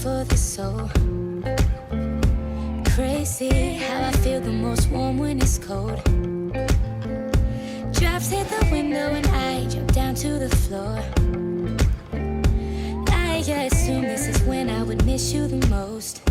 for the soul. Crazy how I feel the most warm when it's cold. Drops hit the window and I jump down to the floor. I assume this is when I would miss you the most.